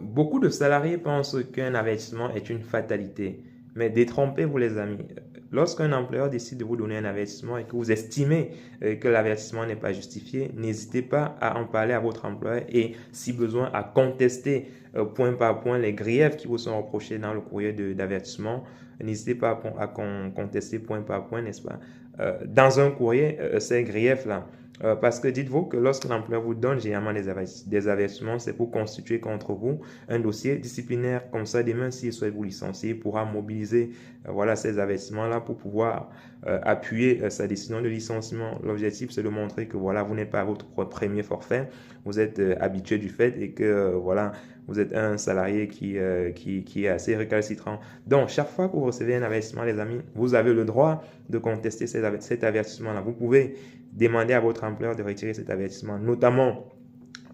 Beaucoup de salariés pensent qu'un avertissement est une fatalité. Mais détrompez-vous les amis. Lorsqu'un employeur décide de vous donner un avertissement et que vous estimez que l'avertissement n'est pas justifié, n'hésitez pas à en parler à votre employeur et si besoin à contester point par point les griefs qui vous sont reprochés dans le courrier d'avertissement. N'hésitez pas à contester point par point, n'est-ce pas, dans un courrier, ces griefs-là. Parce que dites-vous que lorsque l'employeur vous donne généralement des avertissements, c'est pour constituer contre vous un dossier disciplinaire. Comme ça, demain, s'il souhaite vous licencier, il pourra mobiliser voilà, ces avertissements-là pour pouvoir appuyer sa décision de licenciement. L'objectif, c'est de montrer que voilà, vous n'êtes pas à votre premier forfait, vous êtes habitué du fait et que voilà, vous êtes un salarié qui est assez récalcitrant. Donc, chaque fois que vous recevez un avertissement, les amis, vous avez le droit de contester cet avertissement-là. Vous pouvez demander à votre employeur de retirer cet avertissement, notamment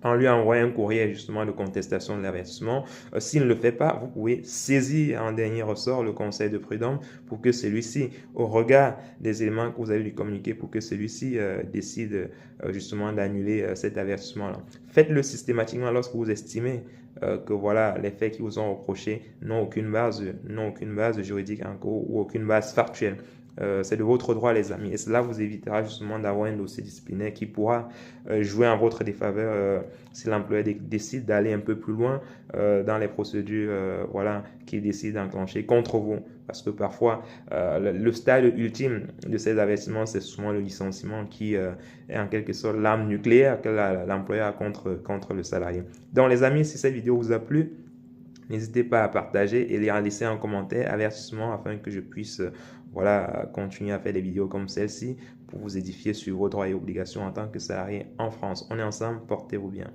en lui envoyant un courrier justement de contestation de l'avertissement. S'il ne le fait pas, vous pouvez saisir en dernier ressort le conseil de prud'homme pour que celui-ci, au regard des éléments que vous allez lui communiquer, pour que celui-ci décide justement d'annuler cet avertissement-là. Faites-le systématiquement lorsque vous estimez que voilà, les faits qui vous ont reprochés n'ont aucune base juridique encore ou aucune base factuelle. C'est de votre droit, les amis. Et cela vous évitera justement d'avoir un dossier disciplinaire qui pourra jouer en votre défaveur si l'employeur décide d'aller un peu plus loin dans les procédures voilà, qu'il décide d'enclencher contre vous. Parce que parfois, le stade ultime de ces avertissements, c'est souvent le licenciement qui est en quelque sorte l'arme nucléaire que l'employeur a contre le salarié. Donc les amis, si cette vidéo vous a plu, n'hésitez pas à partager et à laisser un commentaire, avertissement, afin que je puisse voilà, continuer à faire des vidéos comme celle-ci pour vous édifier sur vos droits et obligations en tant que salarié en France. On est ensemble, portez-vous bien.